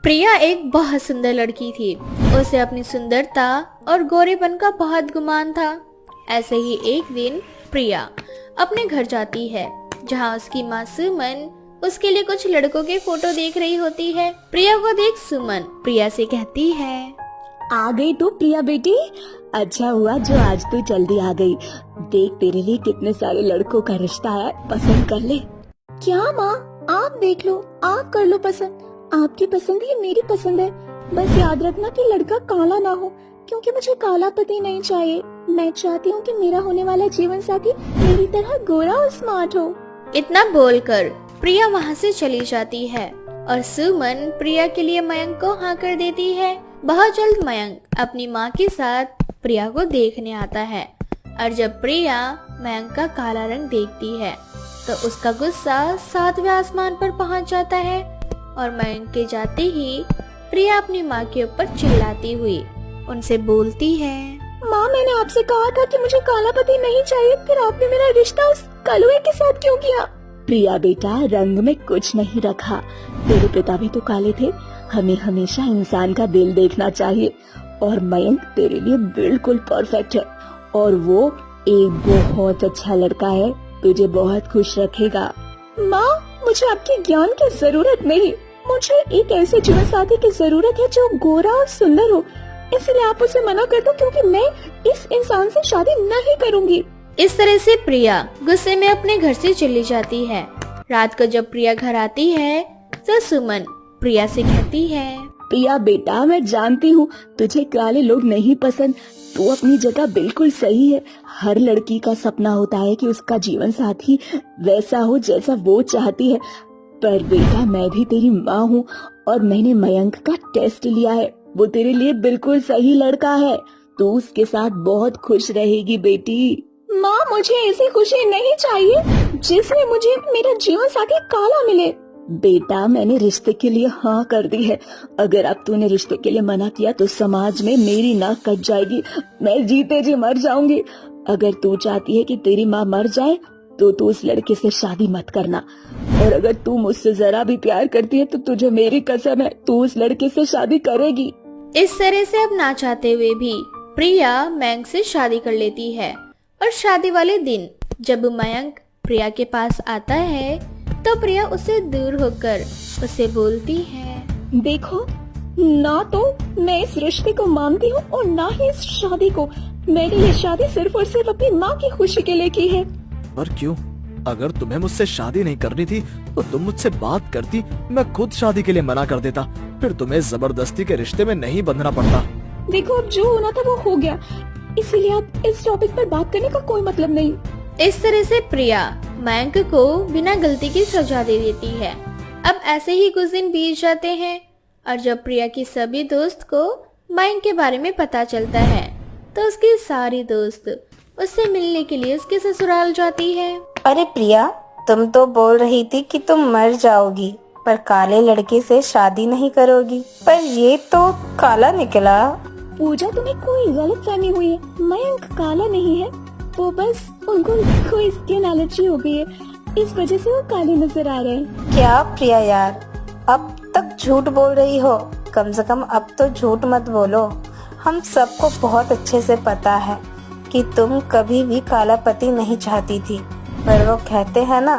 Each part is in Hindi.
प्रिया एक बहुत सुंदर लड़की थी। उसे अपनी सुंदरता और गोरेपन का बहुत गुमान था। ऐसे ही एक दिन प्रिया अपने घर जाती है, जहाँ उसकी माँ सुमन उसके लिए कुछ लड़कों के फोटो देख रही होती है। प्रिया को देख सुमन प्रिया से कहती है, आ गई तू प्रिया बेटी। अच्छा हुआ जो आज तू जल्दी आ गई। देख तेरे लिए कितने सारे लड़कों का रिश्ता है, पसंद कर ले। क्या माँ, आप देख लो, आप कर लो पसंद। आपकी पसंद ही मेरी पसंद है। बस याद रखना कि लड़का काला ना हो, क्योंकि मुझे काला पति नहीं चाहिए। मैं चाहती हूँ कि मेरा होने वाला जीवन साथी मेरी तरह गोरा और स्मार्ट हो। इतना बोलकर प्रिया वहाँ से चली जाती है और सुमन प्रिया के लिए मयंक को हाँ कर देती है। बहुत जल्द मयंक अपनी माँ के साथ प्रिया को देखने आता है और जब प्रिया मयंक का काला रंग देखती है तो उसका गुस्सा 7वें आसमान पर पहुँच जाता है और मयंक के जाते ही प्रिया अपनी माँ के ऊपर चिल्लाती हुई उनसे बोलती है, माँ मैंने आपसे कहा था कि मुझे काला पति नहीं चाहिए, फिर आपने मेरा रिश्ता उस कलुए के साथ क्यों किया? प्रिया बेटा, रंग में कुछ नहीं रखा। तेरे पिता भी तो काले थे। हमें हमेशा इंसान का दिल देखना चाहिए और मयंक तेरे लिए बिल्कुल परफेक्ट है और वो एक बहुत अच्छा लड़का है, तुझे बहुत खुश रखेगा। माँ, मुझे आपके ज्ञान की जरूरत नहीं, मुझे एक ऐसे जीवन साथी की जरूरत है जो गोरा और सुंदर हो। इसलिए आप उसे मना कर दो, क्योंकि मैं इस इंसान से शादी नहीं करूंगी। इस तरह से प्रिया गुस्से में अपने घर से चली जाती है। रात को जब प्रिया घर आती है तो सुमन प्रिया से कहती है, प्रिया बेटा, मैं जानती हूँ तुझे काले लोग नहीं पसंद। तू अपनी जगह बिल्कुल सही है। हर लड़की का सपना होता है कि उसका जीवन साथी वैसा हो जैसा वो चाहती है। पर बेटा, मैं भी तेरी माँ हूँ और मैंने मयंक का टेस्ट लिया है। वो तेरे लिए बिल्कुल सही लड़का है। तू उसके साथ बहुत खुश रहेगी बेटी। माँ, मुझे ऐसी खुशी नहीं चाहिए जिसमें मुझे मेरा जीवन साथी काला मिले। बेटा, मैंने रिश्ते के लिए हाँ कर दी है। अगर अब तूने रिश्ते के लिए मना किया तो समाज में मेरी नाक कट जाएगी, मैं जीते जी मर जाऊंगी। अगर तू चाहती है कि तेरी माँ मर जाए तो तू उस लड़के से शादी मत करना, और अगर तू मुझसे जरा भी प्यार करती है तो तुझे मेरी कसम है, तू उस लड़के से शादी करेगी। इस तरह से अब ना चाहते हुए भी प्रिया मयंक से शादी कर लेती है और शादी वाले दिन जब मयंक प्रिया के पास आता है तो प्रिया उससे दूर होकर उसे बोलती है, देखो, ना तो मैं इस रिश्ते को मानती हूँ और ना ही इस शादी को। मैंने ये शादी सिर्फ और सिर्फ अपनी माँ की खुशी के लिए की है। पर क्यों? अगर तुम्हें मुझसे शादी नहीं करनी थी तो तुम मुझसे बात करती, मैं खुद शादी के लिए मना कर देता, फिर तुम्हें जबरदस्ती के रिश्ते में नहीं बंधना पड़ता। देखो, अब जो होना था वो हो गया, इसीलिए अब इस टॉपिक पर बात करने का कोई मतलब नहीं। इस तरह से प्रिया मयंक को बिना गलती की सजा दे देती है। अब ऐसे ही कुछ दिन बीत जाते हैं और जब प्रिया की सभी दोस्त को मयंक के बारे में पता चलता है तो उसकी सारी दोस्त उससे मिलने के लिए उसके ससुराल जाती है। अरे प्रिया, तुम तो बोल रही थी कि तुम मर जाओगी पर काले लड़के से शादी नहीं करोगी, पर ये तो काला निकला। पूजा, तुम्हें कोई गलतफहमी हुई है। मयंक काला नहीं है, वो बस उनको कोई स्किन एलर्जी हो गई है, इस वजह से वो काले नजर आ रहे हैं। क्या प्रिया यार, अब तक झूठ बोल रही हो? कम से कम अब तो झूठ मत बोलो। हम सबको बहुत अच्छे से पता है कि तुम कभी भी काला पति नहीं चाहती थी, पर वो कहते हैं ना,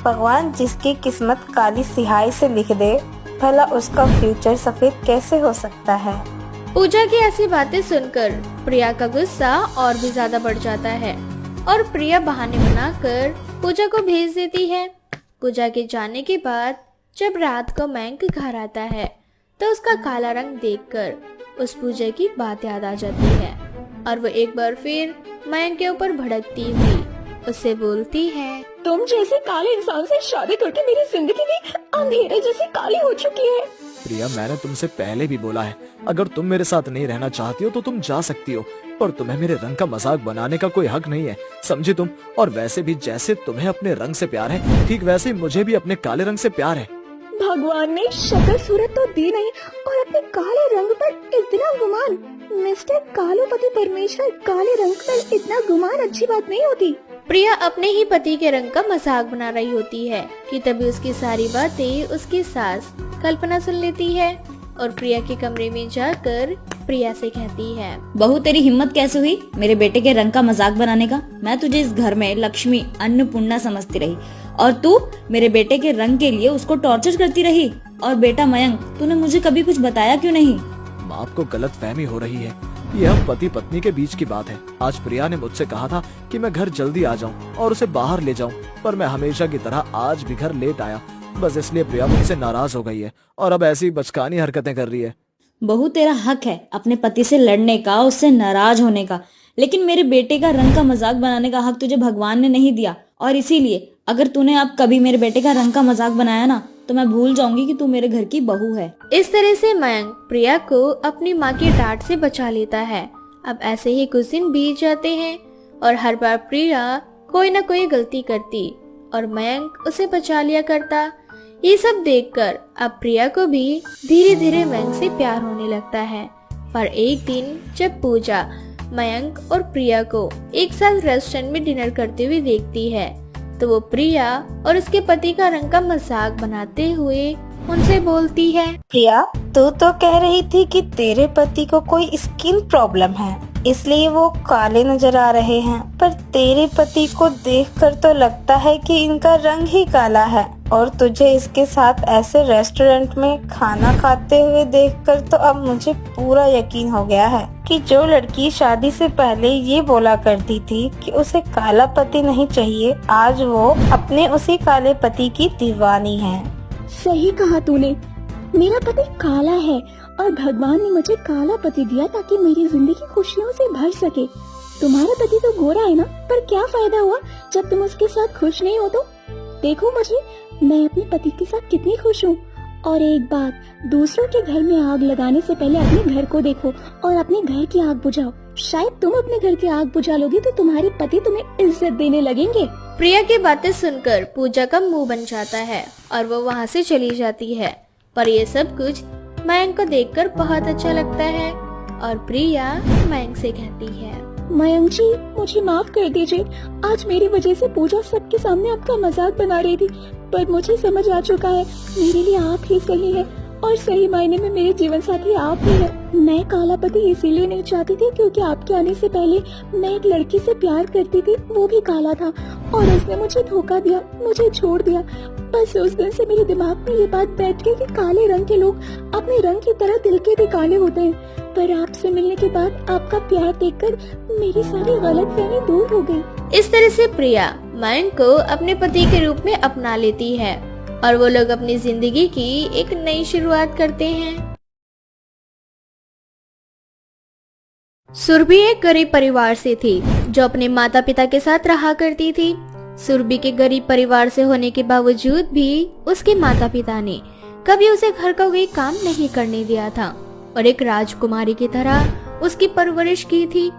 भगवान जिसकी किस्मत काली स्याही से लिख दे, भला उसका फ्यूचर सफेद कैसे हो सकता है। पूजा की ऐसी बातें सुनकर प्रिया का गुस्सा और भी ज्यादा बढ़ जाता है और प्रिया बहाने बनाकर पूजा को भेज देती है। पूजा के जाने के बाद जब रात को मयंक घर आता है तो उसका काला रंग देखकर उस पूजा की बात याद आ जाती है और वो एक बार फिर मयंक के ऊपर भड़कती हुई उससे बोलती है, तुम जैसे काले इंसान से शादी करके मेरी जिंदगी भी अंधेरे जैसी काली हो चुकी है। प्रिया, मैंने तुमसे पहले भी बोला है, अगर तुम मेरे साथ नहीं रहना चाहती हो तो तुम जा सकती हो, पर तुम्हें मेरे रंग का मजाक बनाने का कोई हक नहीं है, समझी तुम? और वैसे भी जैसे तुम्हें अपने रंग से प्यार है, ठीक वैसे ही मुझे भी अपने काले रंग से प्यार है। भगवान ने शक्ल सूरत तो दी नहीं और अपने काले रंग पर इतना गुमान। मिस्टर कालोपति परमेश्वर, काले रंग पर इतना गुमान अच्छी बात नहीं होती। प्रिया अपने ही पति के रंग का मजाक बना रही होती है कि तभी उसकी सारी बातें उसकी सास कल्पना सुन लेती है और प्रिया के कमरे में जाकर प्रिया से कहती है, बहू तेरी हिम्मत कैसे हुई मेरे बेटे के रंग का मजाक बनाने का। मैं तुझे इस घर में लक्ष्मी अन्नपूर्णा समझती रही और तू मेरे बेटे के रंग के लिए उसको टॉर्चर करती रही। और बेटा मयंक, तूने मुझे कभी कुछ बताया क्यों नहीं? माँ, आपको गलत फहमी हो रही है। यह पति पत्नी के बीच की बात है। आज प्रिया ने मुझसे कहा था कि मैं घर जल्दी आ जाऊं और उसे बाहर ले जाऊं, पर मैं हमेशा की तरह आज भी घर लेट आया। बस इसलिए प्रिया मुझसे नाराज हो गई है और अब ऐसी बचकानी हरकतें कर रही है। बहू तेरा हक है अपने पति से लड़ने का, उससे नाराज होने का, लेकिन मेरे बेटे का रंग का मजाक बनाने का हक तुझे भगवान ने नहीं दिया। और इसीलिए अगर तूने अब कभी मेरे बेटे का रंग का मजाक बनाया ना, तो मैं भूल जाऊंगी कि तू मेरे घर की बहू है। इस तरह से मयंक प्रिया को अपनी माँ की डांट से बचा लेता है। अब ऐसे ही कुछ दिन बीत जाते हैं और हर बार प्रिया कोई न कोई गलती करती और मयंक उसे बचा लिया करता। ये सब देखकर अब प्रिया को भी धीरे धीरे मयंक से प्यार होने लगता है। पर एक दिन जब पूजा मयंक और प्रिया को एक साथ रेस्टोरेंट में डिनर करते हुए देखती है, तो वो प्रिया और उसके पति का रंग का मजाक बनाते हुए उनसे बोलती है, प्रिया, तू तो कह रही थी कि तेरे पति को कोई स्किन प्रॉब्लम है, इसलिए वो काले नजर आ रहे हैं। पर तेरे पति को देखकर तो लगता है कि इनका रंग ही काला है। और तुझे इसके साथ ऐसे रेस्टोरेंट में खाना खाते हुए देखकर तो अब मुझे पूरा यकीन हो गया है कि जो लड़की शादी से पहले ये बोला करती थी कि उसे काला पति नहीं चाहिए, आज वो अपने उसी काले पति की दीवानी है। सही कहा तूने, मेरा पति काला है और भगवान ने मुझे काला पति दिया ताकि मेरी जिंदगी खुशियों से भर सके। तुम्हारा पति तो गोरा है ना, पर क्या फायदा हुआ जब तुम उसके साथ खुश नहीं हो तो? देखो मुझे, मैं अपने पति के साथ कितनी खुश हूँ। और एक बात, दूसरों के घर में आग लगाने से पहले अपने घर को देखो और अपने घर की आग बुझाओ। शायद तुम अपने घर की आग बुझा लोगी तो तुम्हारे पति तुम्हें इज्जत देने लगेंगे। प्रिया की बातें सुनकर पूजा का मुंह बन जाता है और वो वहाँ से चली जाती है। पर ये सब कुछ मयंक को देखकर बहुत अच्छा लगता है और प्रिया मयंक से कहती है, मयंक जी, मुझे माफ कर दीजिए। आज मेरी वजह से पूजा सबके सामने आपका मजाक बना रही थी, पर मुझे समझ आ चुका है मेरे लिए आप ही सही है और सही मायने में मेरे जीवन साथी आप ही है। मैं काला पति इसीलिए नहीं चाहती थी क्योंकि आपके आने से पहले मैं एक लड़की से प्यार करती थी, वो भी काला था और उसने मुझे धोखा दिया, मुझे छोड़ दिया। बस उस दिन से मेरे दिमाग में ये बात बैठ गई कि काले रंग के लोग अपने रंग की तरह दिल के भी काले होते हैं। पर आपसे मिलने के बाद आपका प्यार देखकर मेरी सारी गलतफहमी दूर हो गई। इस तरह से प्रिया मयंक को अपने पति के रूप में अपना लेती है और वो लोग अपनी जिंदगी की एक नई शुरुआत करते हैं। सुरभि एक गरीब परिवार से थी जो अपने माता पिता के साथ रहा करती थी। सुरभि के गरीब परिवार से होने के बावजूद भी उसके माता पिता ने कभी उसे घर का कोई काम नहीं करने दिया था और एक राजकुमारी की तरह उसकी परवरिश की थी।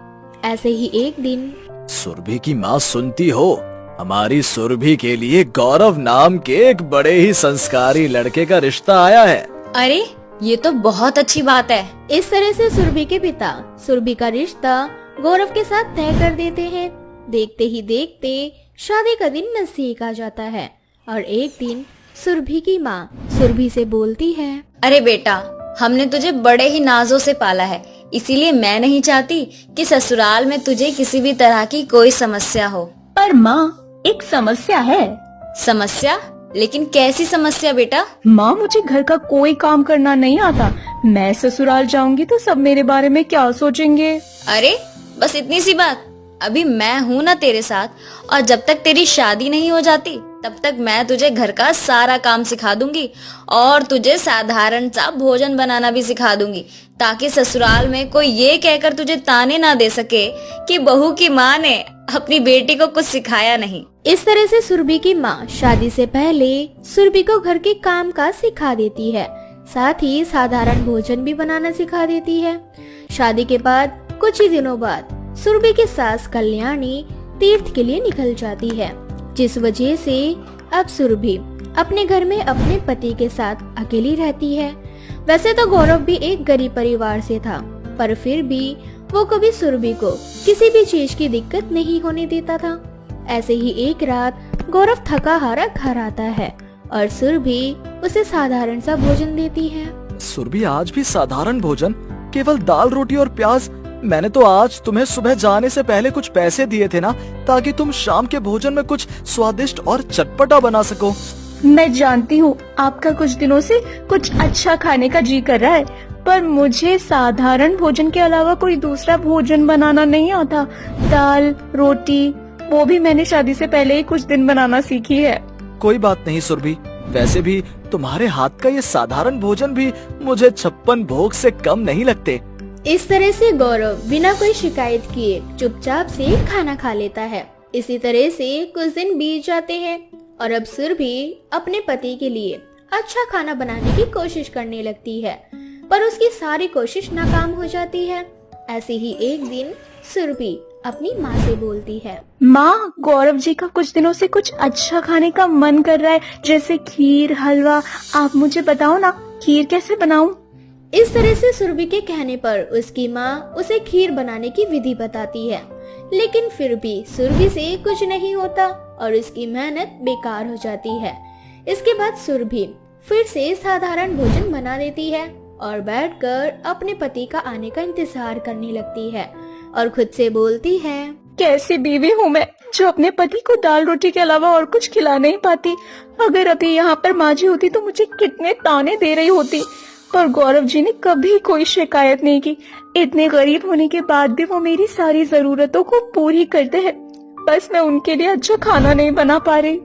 ऐसे ही एक दिन सुरभि की माँ, सुनती हो, हमारी सुरभि के लिए गौरव नाम के एक बड़े ही संस्कारी लड़के का रिश्ता आया है। अरे ये तो बहुत अच्छी बात है। इस तरह से सुरभि के पिता सुरभि का रिश्ता गौरव के साथ तय कर देते हैं। देखते ही देखते शादी का दिन नजदीक आ जाता है और एक दिन सुरभि की माँ सुरभि से बोलती है, अरे बेटा, हमने तुझे बड़े ही नाजों से पाला है, इसीलिए मैं नहीं चाहती कि ससुराल में तुझे किसी भी तरह की कोई समस्या हो। पर माँ, एक समस्या है। समस्या? लेकिन कैसी समस्या बेटा? माँ, मुझे घर का कोई काम करना नहीं आता। मैं ससुराल जाऊंगी तो सब मेरे बारे में क्या सोचेंगे? अरे बस इतनी सी बात। अभी मैं हूँ ना तेरे साथ, और जब तक तेरी शादी नहीं हो जाती तब तक मैं तुझे घर का सारा काम सिखा दूंगी और तुझे साधारण सा भोजन बनाना भी सिखा दूंगी, ताकि ससुराल में कोई ये कहकर तुझे ताने ना दे सके कि बहू की माँ ने अपनी बेटी को कुछ सिखाया नहीं। इस तरह से सुरभि की माँ शादी से पहले सुरभि को घर के काम काज सिखा देती है, साथ ही साधारण भोजन भी बनाना सिखा देती है। शादी के बाद कुछ ही दिनों बाद सुरभि की सास कल्याणी तीर्थ के लिए निकल जाती है, जिस वजह से अब सुरभि अपने घर में अपने पति के साथ अकेली रहती है। वैसे तो गौरव भी एक गरीब परिवार से था, पर फिर भी वो कभी सुरभि को किसी भी चीज की दिक्कत नहीं होने देता था। ऐसे ही एक रात गौरव थका हारा घर आता है और सुरभि उसे साधारण सा भोजन देती है। सुरभि आज भी साधारण भोजन, केवल दाल रोटी और प्याज। मैंने तो आज तुम्हें सुबह जाने से पहले कुछ पैसे दिए थे ना, ताकि तुम शाम के भोजन में कुछ स्वादिष्ट और चटपटा बना सको। मैं जानती हूँ आपका कुछ दिनों से कुछ अच्छा खाने का जी कर रहा है, पर मुझे साधारण भोजन के अलावा कोई दूसरा भोजन बनाना नहीं आता। दाल रोटी वो भी मैंने शादी से पहले ही कुछ दिन बनाना सीखी है। कोई बात नहीं सुरभि, वैसे भी तुम्हारे हाथ का ये साधारण भोजन भी मुझे 56 भोग से कम नहीं लगते। इस तरह से गौरव बिना कोई शिकायत किए चुपचाप से खाना खा लेता है। इसी तरह से कुछ दिन बीत जाते हैं और अब सुरभि अपने पति के लिए अच्छा खाना बनाने की कोशिश करने लगती है, पर उसकी सारी कोशिश नाकाम हो जाती है। ऐसे ही एक दिन सुरभि अपनी माँ से बोलती है, माँ, गौरव जी का कुछ दिनों से कुछ अच्छा खाने का मन कर रहा है, जैसे खीर हलवा। आप मुझे बताओ ना, खीर कैसे बनाऊं? इस तरह से सुरभि के कहने पर उसकी माँ उसे खीर बनाने की विधि बताती है, लेकिन फिर भी सुरभि से कुछ नहीं होता और उसकी मेहनत बेकार हो जाती है। इसके बाद सुरभि फिर से साधारण भोजन बना देती है और बैठकर अपने पति का आने का इंतजार करने लगती है और खुद से बोलती है, कैसी बीवी हूँ मैं जो अपने पति को दाल रोटी के अलावा और कुछ खिला नहीं पाती। अगर अभी यहाँ पर माँ जी होती तो मुझे कितने ताने दे रही होती, पर गौरव जी ने कभी कोई शिकायत नहीं की। इतने गरीब होने के बाद भी वो मेरी सारी जरूरतों को पूरी करते हैं, बस मैं उनके लिए अच्छा खाना नहीं बना पा रही।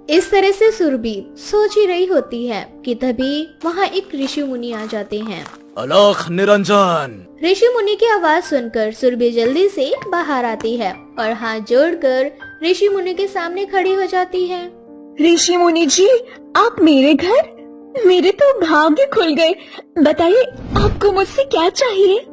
इस तरह से सुरभि सोच ही रही होती है कि तभी वहाँ एक ऋषि मुनि आ जाते हैं। अलख निरंजन। ऋषि मुनि की आवाज सुनकर सुरभि जल्दी से बाहर आती है और हाथ जोड़कर ऋषि मुनि के सामने खड़ी हो जाती है। ऋषि मुनि जी, आप मेरे घर? मेरे तो भाग्य खुल गए। बताइए आपको मुझसे क्या चाहिए?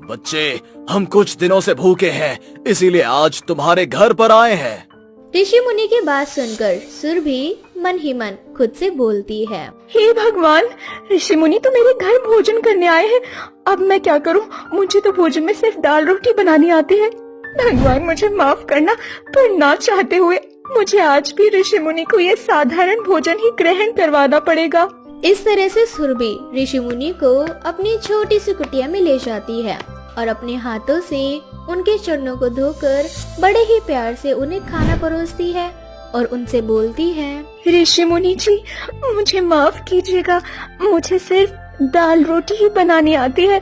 बच्चे, हम कुछ दिनों से भूखे हैं, इसीलिए आज तुम्हारे घर पर आए हैं। ऋषि मुनि की बात सुनकर सुरभि मन ही मन खुद से बोलती है, हे भगवान, ऋषि मुनि तो मेरे घर भोजन करने आए हैं। अब मैं क्या करूं? मुझे तो भोजन में सिर्फ दाल रोटी बनानी आती है। भगवान मुझे माफ करना, पर ना चाहते हुए मुझे आज भी ऋषि मुनि को ये साधारण भोजन ही ग्रहण करवाना पड़ेगा। इस तरह से सुरभि ऋषि मुनि को अपनी छोटी सी कुटिया में ले जाती है और अपने हाथों से उनके चरणों को धोकर बड़े ही प्यार से उन्हें खाना परोसती है और उनसे बोलती है, ऋषि मुनि जी, मुझे माफ कीजिएगा, मुझे सिर्फ दाल रोटी ही बनानी आती है,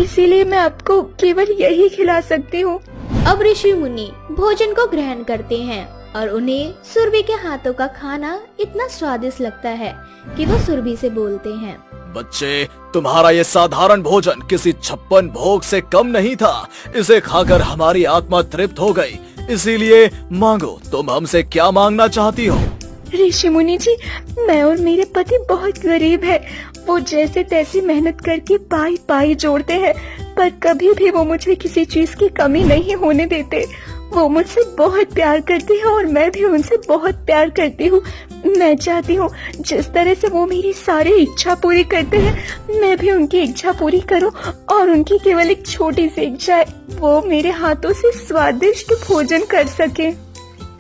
इसीलिए मैं आपको केवल यही खिला सकती हूँ। अब ऋषि मुनि भोजन को ग्रहण करते हैं और उन्हें सुरभि के हाथों का खाना इतना स्वादिष्ट लगता है कि वो सुरभि से बोलते हैं, बच्चे, तुम्हारा ये साधारण भोजन किसी 56 भोग से कम नहीं था। इसे खाकर हमारी आत्मा तृप्त हो गई, इसीलिए मांगो, तुम हमसे क्या मांगना चाहती हो? ऋषि मुनि जी, मैं और मेरे पति बहुत गरीब है। वो जैसे तैसे मेहनत करके पाई पाई जोड़ते हैं, पर कभी भी वो मुझे किसी चीज की कमी नहीं होने देते। वो मुझसे बहुत प्यार करते हैं और मैं भी उनसे बहुत प्यार करती हूँ। मैं चाहती हूँ जिस तरह से वो मेरी सारी इच्छा पूरी करते हैं, मैं भी उनकी इच्छा पूरी करूँ और उनकी केवल एक छोटी सी इच्छा है, वो मेरे हाथों से स्वादिष्ट भोजन कर सके।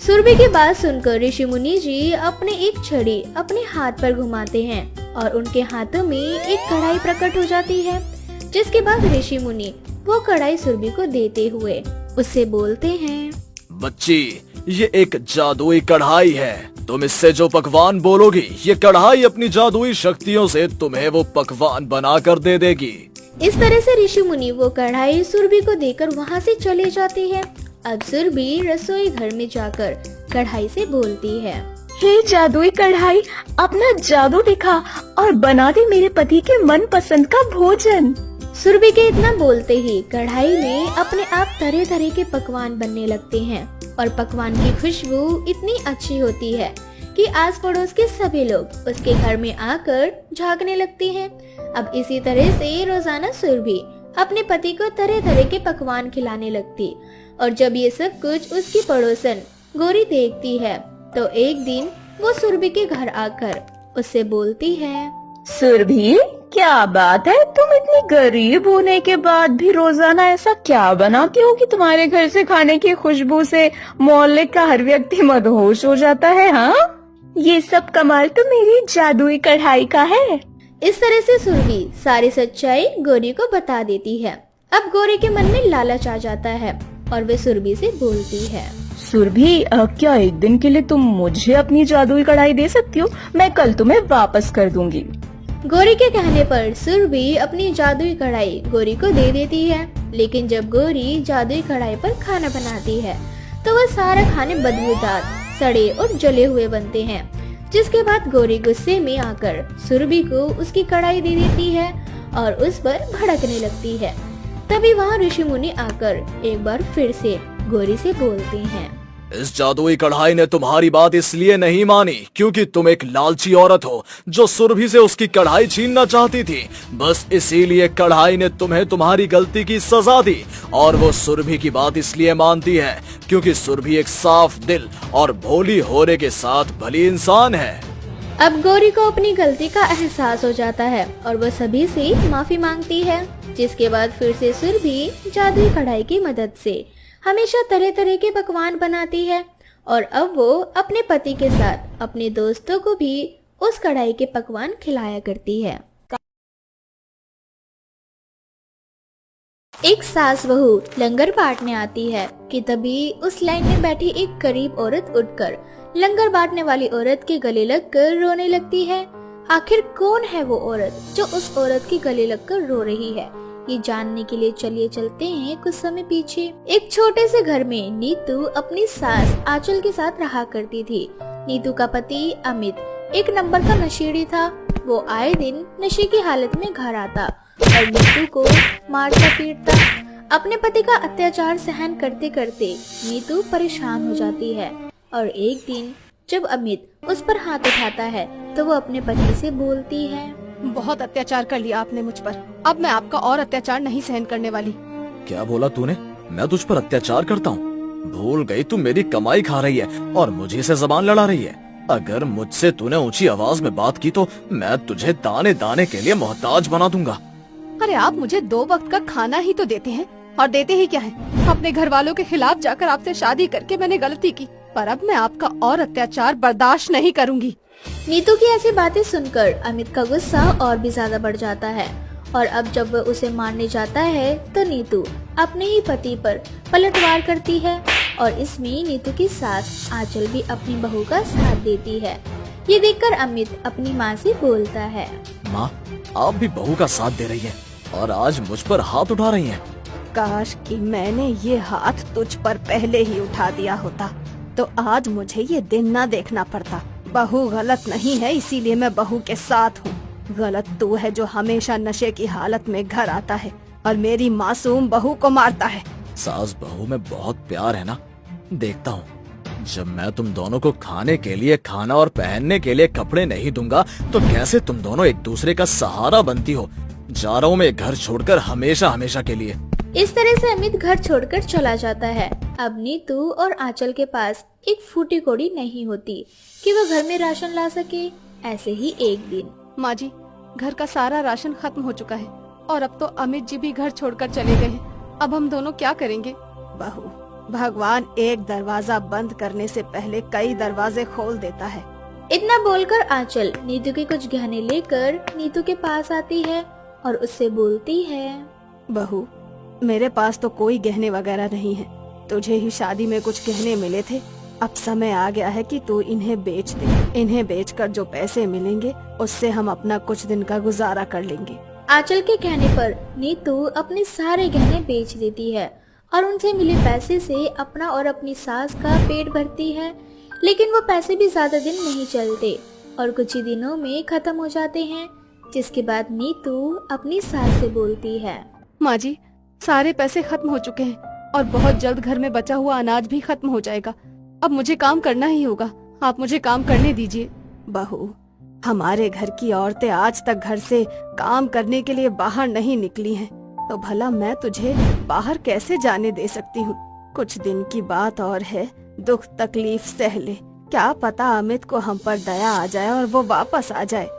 सुरभि की बात सुनकर ऋषि मुनि जी अपने एक छड़ी अपने हाथ पर घुमाते हैं और उनके हाथों में एक कढ़ाई प्रकट हो जाती है, जिसके बाद ऋषि मुनि वो कढ़ाई सुरभि को देते हुए उससे बोलते हैं, बच्ची, ये एक जादुई कढ़ाई है। तुम इससे जो पकवान बोलोगी, ये कढ़ाई अपनी जादुई शक्तियों से तुम्हें वो पकवान बना कर दे देगी। इस तरह से ऋषि मुनि वो कढ़ाई सुरभि को देकर वहाँ से चले जाते हैं। अब सुरभि रसोई घर में जाकर कढ़ाई से बोलती है, हे जादुई कढ़ाई, अपना जादू दिखा और बना दे मेरे पति के मन पसंद का भोजन। सुरभि के इतना बोलते ही कढ़ाई में अपने आप तरह तरह के पकवान बनने लगते हैं और पकवान की खुशबू इतनी अच्छी होती है कि आस पड़ोस के सभी लोग उसके घर में आकर झांकने लगते हैं। अब इसी तरह से रोजाना सुरभि अपने पति को तरह तरह के पकवान खिलाने लगती और जब ये सब कुछ उसकी पड़ोसन गौरी देखती है तो एक दिन वो सुरभि के घर आकर उससे बोलती है, सुरभि, क्या बात है, तुम इतनी गरीब होने के बाद भी रोजाना ऐसा क्या बनाती हो कि तुम्हारे घर से खाने की खुशबू से मोहल्ले का हर व्यक्ति मदहोश हो जाता है? हाँ, ये सब कमाल तो मेरी जादुई कढ़ाई का है। इस तरह से सुरभि सारी सच्चाई गौरी को बता देती है। अब गौरी के मन में लालच आ जाता है और वे सुरभि से बोलती है। सुरभि, क्या एक दिन के लिए तुम मुझे अपनी जादुई कढ़ाई दे सकती हो? मैं कल तुम्हें वापस कर दूंगी। गौरी के कहने पर सुरभि अपनी जादुई कढ़ाई गौरी को दे देती है। लेकिन जब गौरी जादुई कढ़ाई पर खाना बनाती है तो वह सारे खाने बदबूदार, सड़े और जले हुए बनते हैं। जिसके बाद गौरी गुस्से में आकर सुरभि को उसकी कढ़ाई दे देती है और उस पर भड़कने लगती है। तभी वहाँ ऋषि मुनि आकर एक बार फिर से गौरी से बोलते हैं। इस जादुई कढ़ाई ने तुम्हारी बात इसलिए नहीं मानी क्योंकि तुम एक लालची औरत हो जो सुरभि से उसकी कढ़ाई छीनना चाहती थी। बस इसीलिए कढ़ाई ने तुम्हें तुम्हारी गलती की सजा दी और वो सुरभि की बात इसलिए मानती है क्योंकि सुरभि एक साफ दिल और भोली होने के साथ भली इंसान है। अब गौरी को अपनी गलती का एहसास हो जाता है और वो सभी से माफी मांगती है। जिसके बाद फिर से सुरभि जादुई कढ़ाई की मदद से हमेशा तरह तरह के पकवान बनाती है और अब वो अपने पति के साथ अपने दोस्तों को भी उस कढ़ाई के पकवान खिलाया करती है। एक सास बहू लंगर बांटने आती है कि तभी उस लाइन में बैठी एक गरीब औरत उठकर लंगर बांटने वाली औरत के गले लगकर रोने लगती है। आखिर कौन है वो औरत जो उस औरत के गले लगकर रो रही है? ये जानने के लिए चलिए चलते हैं कुछ समय पीछे। एक छोटे से घर में नीतू अपनी सास आंचल के साथ रहा करती थी। नीतू का पति अमित एक नंबर का नशेड़ी था। वो आए दिन नशे की हालत में घर आता और नीतू को मारता पीटता। अपने पति का अत्याचार सहन करते करते नीतू परेशान हो जाती है और एक दिन जब अमित उस पर हाथ उठाता है तो वो अपने पति से बोलती है। बहुत अत्याचार कर लिया आपने मुझ पर, अब मैं आपका और अत्याचार नहीं सहन करने वाली। क्या बोला तूने? मैं तुझ पर अत्याचार करता हूँ? भूल गई तू मेरी कमाई खा रही है और मुझे से जबान लड़ा रही है। अगर मुझसे तूने ऊंची आवाज में बात की तो मैं तुझे दाने दाने के लिए मोहताज बना दूंगा। अरे आप मुझे 2 वक्त का खाना ही तो देते हैं और देते ही क्या है? अपने घर वालों के खिलाफ जाकर आपसे शादी करके मैंने गलती की, पर अब मैं आपका और अत्याचार बर्दाश्त नहीं करूंगी। नीतू की ऐसी बातें सुनकर अमित का गुस्सा और भी ज्यादा बढ़ जाता है और अब जब वह उसे मारने जाता है तो नीतू अपने ही पति पर पलटवार करती है और इसमें नीतू की सास आंचल भी अपनी बहू का साथ देती है। ये देखकर अमित अपनी माँ से बोलता है। माँ, आप भी बहू का साथ दे रही हैं और आज मुझ पर हाथ उठा रही हैं। काश कि मैंने ये हाथ तुझ पर पहले ही उठा दिया होता तो आज मुझे ये दिन न देखना पड़ता। बहू गलत नहीं है इसीलिए मैं बहू के साथ हूँ। गलत तू है जो हमेशा नशे की हालत में घर आता है और मेरी मासूम बहू को मारता है। सास बहू में बहुत प्यार है ना? देखता हूँ जब मैं तुम दोनों को खाने के लिए खाना और पहनने के लिए कपड़े नहीं दूंगा तो कैसे तुम दोनों एक दूसरे का सहारा बनती हो। जा रहा हूँ मैं घर छोड़कर हमेशा हमेशा के लिए। इस तरह से अमित घर छोड़कर चला जाता है। अब नीतू और आंचल के पास एक फूटी कौड़ी नहीं होती कि वो घर में राशन ला सके। ऐसे ही एक दिन माँ जी, घर का सारा राशन खत्म हो चुका है और अब तो अमित जी भी घर छोड़कर चले गए हैं। अब हम दोनों क्या करेंगे? बहू, भगवान एक दरवाजा बंद करने से पहले कई दरवाजे खोल देता है। इतना बोलकर आंचल नीतू के कुछ गहने लेकर नीतू के पास आती है और उससे बोलती है। बहू, मेरे पास तो कोई गहने वगैरह नहीं है। तुझे ही शादी में कुछ गहने मिले थे, अब समय आ गया है कि तू इन्हें बेच दे। इन्हें बेचकर जो पैसे मिलेंगे उससे हम अपना कुछ दिन का गुजारा कर लेंगे। आंचल के कहने पर नीतू अपने सारे गहने बेच देती है और उनसे मिले पैसे से अपना और अपनी सास का पेट भरती है। लेकिन वो पैसे भी ज्यादा दिन नहीं चलते और कुछ ही दिनों में खत्म हो जाते हैं। जिसके बाद नीतू अपनी सास से बोलती है। माँ जी, सारे पैसे खत्म हो चुके हैं और बहुत जल्द घर में बचा हुआ अनाज भी खत्म हो जाएगा। अब मुझे काम करना ही होगा। आप मुझे काम करने दीजिए। बहू, हमारे घर की औरतें आज तक घर से काम करने के लिए बाहर नहीं निकली हैं, तो भला मैं तुझे बाहर कैसे जाने दे सकती हूँ? कुछ दिन की बात और है, दुख तकलीफ सह ले। क्या पता अमित को हम पर दया आ जाए और वो वापस आ जाए।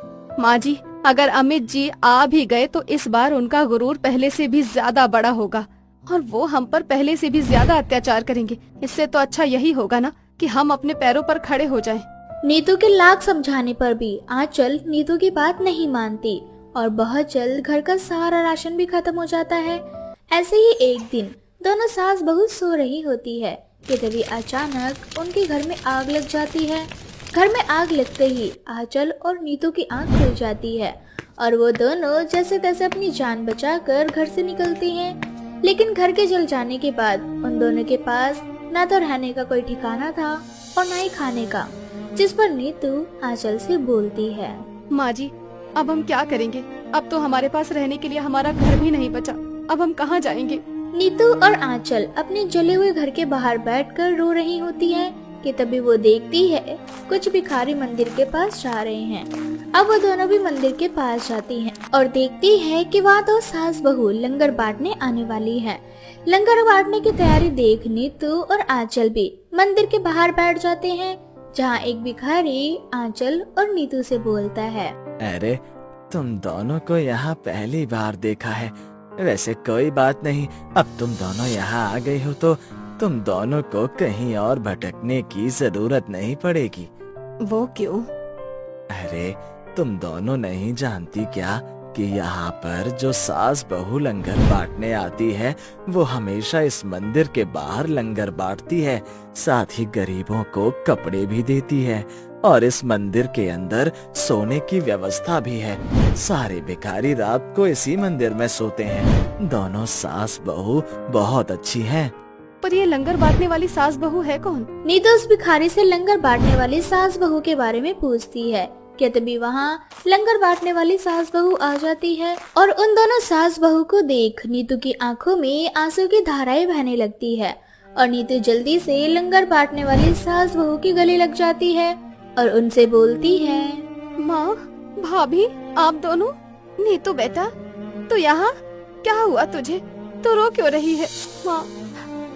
माँ जी, अगर अमित जी आ भी गए तो इस बार उनका गुरूर पहले से भी ज्यादा बड़ा होगा और वो हम पर पहले से भी ज्यादा अत्याचार करेंगे। इससे तो अच्छा यही होगा ना कि हम अपने पैरों पर खड़े हो जाएं। नीतू के लाख समझाने पर भी आंचल नीतू की बात नहीं मानती और बहुत जल्द घर का सारा राशन भी खत्म हो जाता है। ऐसे ही एक दिन दोनों सास बहू सो रही होती है कि तभी अचानक उनके घर में आग लग जाती है। घर में आग लगते ही आंचल और नीतू की आंख खुल जाती है और वो दोनों जैसे तैसे अपनी जान बचाकर घर से निकलती हैं। लेकिन घर के जल जाने के बाद उन दोनों के पास ना तो रहने का कोई ठिकाना था और ना ही खाने का, जिस पर नीतू आंचल से बोलती है, माँ जी, अब हम क्या करेंगे? अब तो हमारे पास रहने के लिए हमारा घर भी नहीं बचा। अब हम कहाँ जाएंगे? नीतू और आंचल अपने जले हुए घर के बाहर बैठकर रो रही होती है कि तभी वो देखती है कुछ भिखारी मंदिर के पास जा रहे हैं। अब वो दोनों भी मंदिर के पास जाती हैं और देखती है कि वहाँ तो सास बहू लंगर बांटने आने वाली है। लंगर बांटने की तैयारी देख नीतू और आंचल भी मंदिर के बाहर बैठ जाते हैं, जहाँ एक भिखारी आंचल और नीतू से बोलता है, अरे तुम दोनों को यहाँ पहली बार देखा है। वैसे कोई बात नहीं, अब तुम दोनों यहाँ आ गई हो तो तुम दोनों को कहीं और भटकने की जरूरत नहीं पड़ेगी। वो क्यों? अरे तुम दोनों नहीं जानती क्या कि यहाँ पर जो सास बहू लंगर बांटने आती है वो हमेशा इस मंदिर के बाहर लंगर बांटती है, साथ ही गरीबों को कपड़े भी देती है और इस मंदिर के अंदर सोने की व्यवस्था भी है। सारे भिखारी रात को इसी मंदिर में सोते हैं। दोनों सास बहू बहुत अच्छी हैं। पर ये लंगर बांटने वाली सास बहू है कौन? नीतू उस भिखारी से लंगर बांटने वाली सास बहू के बारे में पूछती है कि तभी वहाँ लंगर बांटने वाली सास बहू आ जाती है और उन दोनों सास बहू को देख नीतू की आंखों में आंसू की धाराएं बहने लगती है और नीतू जल्दी से लंगर बांटने वाली सास बहू के गले लग जाती है और उनसे बोलती है, माँ, भाभी, आप दोनों? नीतू बेटा, तो यहाँ क्या हुआ तुझे? तो रो क्यों रही है? माँ,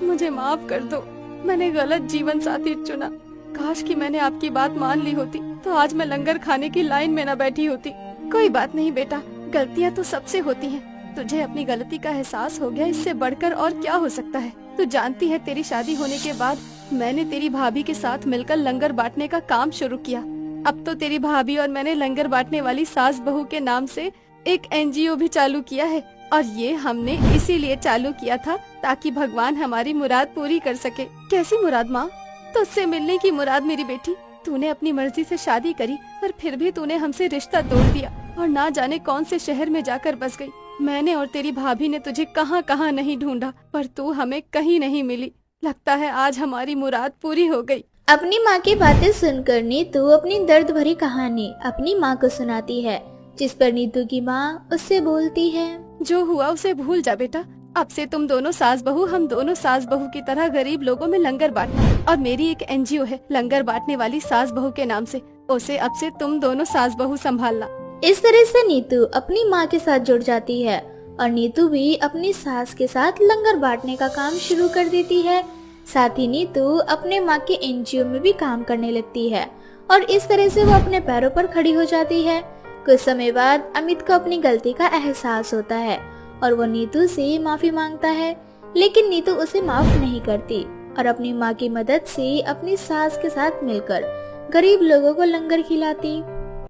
मुझे माफ कर दो, मैंने गलत जीवन साथी चुना। काश कि मैंने आपकी बात मान ली होती तो आज मैं लंगर खाने की लाइन में न बैठी होती। कोई बात नहीं बेटा, गलतियाँ तो सबसे होती हैं। तुझे अपनी गलती का एहसास हो गया, इससे बढ़कर और क्या हो सकता है? तू जानती है तेरी शादी होने के बाद मैंने तेरी भाभी के साथ मिलकर लंगर बांटने का काम शुरू किया। अब तो तेरी भाभी और मैंने लंगर बांटने वाली सास बहू के नाम से एक NGO भी चालू किया है और ये हमने इसीलिए चालू किया था ताकि भगवान हमारी मुराद पूरी कर सके। कैसी मुराद माँ? तुझसे मिलने की मुराद मेरी बेटी। तूने अपनी मर्जी से शादी करी पर फिर भी तूने हमसे रिश्ता तोड़ दिया और ना जाने कौन से शहर में जाकर बस गई। मैंने और तेरी भाभी ने तुझे कहाँ कहाँ नहीं ढूंढा पर तू हमें कहीं नहीं मिली। लगता है आज हमारी मुराद पूरी हो गई। अपनी माँ की बातें सुनकर नीतू अपनी दर्द भरी कहानी अपनी माँ को सुनाती है, जिस पर नीतू की माँ उससे बोलती है, जो हुआ उसे भूल जा बेटा। अब से तुम दोनों सास बहू हम दोनों सास बहू की तरह गरीब लोगों में लंगर बांटना। और मेरी एक NGO है लंगर बांटने वाली सास बहू के नाम से, उसे अब से तुम दोनों सास बहू संभालना। इस तरह से नीतू अपनी माँ के साथ जुड़ जाती है और नीतू भी अपनी सास के साथ लंगर बांटने का काम शुरू कर देती है। साथ ही नीतू अपने माँ के NGO में भी काम करने लगती है और इस तरह से वो अपने पैरों पर खड़ी हो जाती है। कुछ समय बाद अमित को अपनी गलती का एहसास होता है और वो नीतू से माफी मांगता है, लेकिन नीतू उसे माफ नहीं करती और अपनी माँ की मदद से अपनी सास के साथ मिलकर गरीब लोगों को लंगर खिलाती।